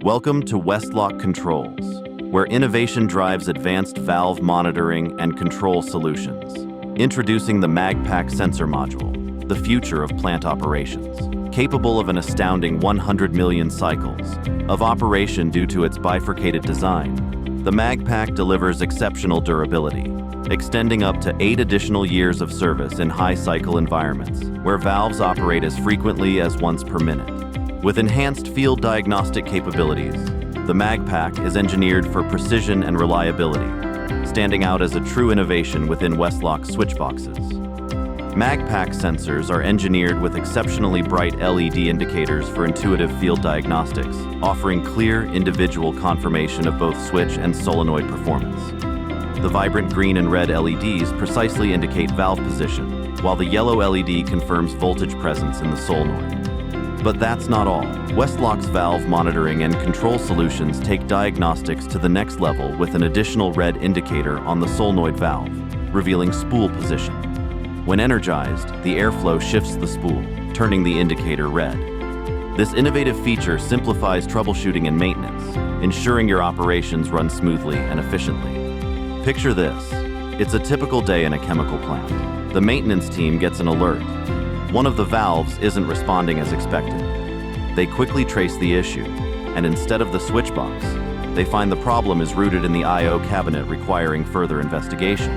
Welcome to Westlock Controls, where innovation drives advanced valve monitoring and control solutions. Introducing the MagPAC sensor module, the future of plant operations. Capable of an astounding 100 million cycles of operation due to its bifurcated design, the MagPAC delivers exceptional durability, extending up to 8 additional years of service in high-cycle environments, where valves operate as frequently as once per minute. With enhanced field diagnostic capabilities, the MagPAC is engineered for precision and reliability, standing out as a true innovation within Westlock switchboxes. MagPAC sensors are engineered with exceptionally bright LED indicators for intuitive field diagnostics, offering clear, individual confirmation of both switch and solenoid performance. The vibrant green and red LEDs precisely indicate valve position, while the yellow LED confirms voltage presence in the solenoid. But that's not all. Westlock's valve monitoring and control solutions take diagnostics to the next level with an additional red indicator on the solenoid valve, revealing spool position. When energized, the airflow shifts the spool, turning the indicator red. This innovative feature simplifies troubleshooting and maintenance, ensuring your operations run smoothly and efficiently. Picture this. It's a typical day in a chemical plant. The maintenance team gets an alert. One of the valves isn't responding as expected. They quickly trace the issue, and instead of the switchbox, they find the problem is rooted in the I/O cabinet, requiring further investigation.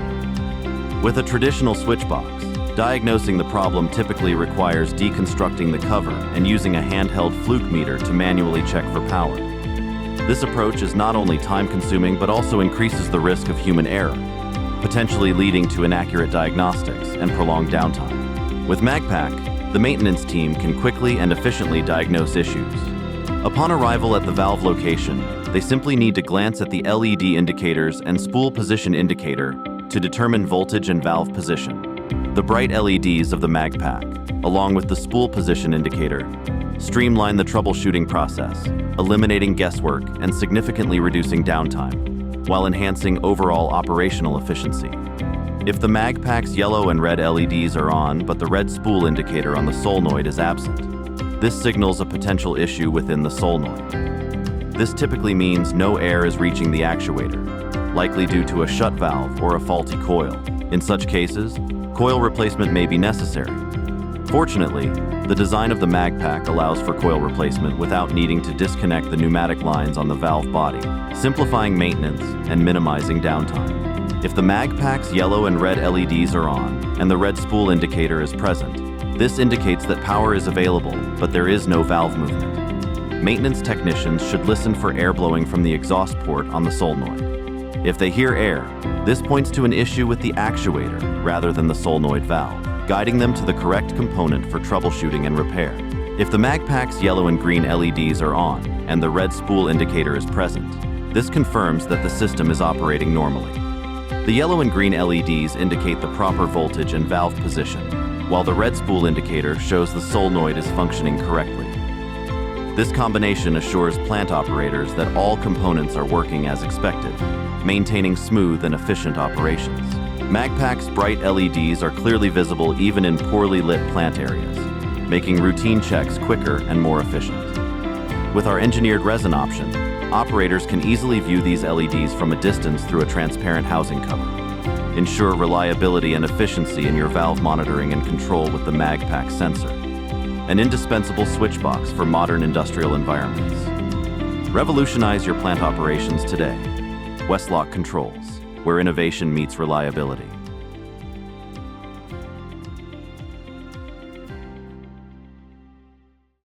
With a traditional switchbox, diagnosing the problem typically requires deconstructing the cover and using a handheld fluke meter to manually check for power. This approach is not only time-consuming but also increases the risk of human error, potentially leading to inaccurate diagnostics and prolonged downtime. With MagPAC, the maintenance team can quickly and efficiently diagnose issues. Upon arrival at the valve location, they simply need to glance at the LED indicators and spool position indicator to determine voltage and valve position. The bright LEDs of the MagPAC, along with the spool position indicator, streamline the troubleshooting process, eliminating guesswork and significantly reducing downtime, while enhancing overall operational efficiency. If the MagPAC's yellow and red LEDs are on, but the red spool indicator on the solenoid is absent, this signals a potential issue within the solenoid. This typically means no air is reaching the actuator, likely due to a shut valve or a faulty coil. In such cases, coil replacement may be necessary. Fortunately, the design of the MagPAC allows for coil replacement without needing to disconnect the pneumatic lines on the valve body, simplifying maintenance and minimizing downtime. If the MagPAC's yellow and red LEDs are on and the red spool indicator is present, this indicates that power is available, but there is no valve movement. Maintenance technicians should listen for air blowing from the exhaust port on the solenoid. If they hear air, this points to an issue with the actuator rather than the solenoid valve, guiding them to the correct component for troubleshooting and repair. If the MagPAC's yellow and green LEDs are on and the red spool indicator is present, this confirms that the system is operating normally. The yellow and green LEDs indicate the proper voltage and valve position, while the red spool indicator shows the solenoid is functioning correctly. This combination assures plant operators that all components are working as expected, maintaining smooth and efficient operations. MagPAC's bright LEDs are clearly visible even in poorly lit plant areas, making routine checks quicker and more efficient. With our engineered resin option, operators can easily view these LEDs from a distance through a transparent housing cover. Ensure reliability and efficiency in your valve monitoring and control with the MagPAC sensor, an indispensable switchbox for modern industrial environments. Revolutionize your plant operations today. Westlock Controls, where innovation meets reliability.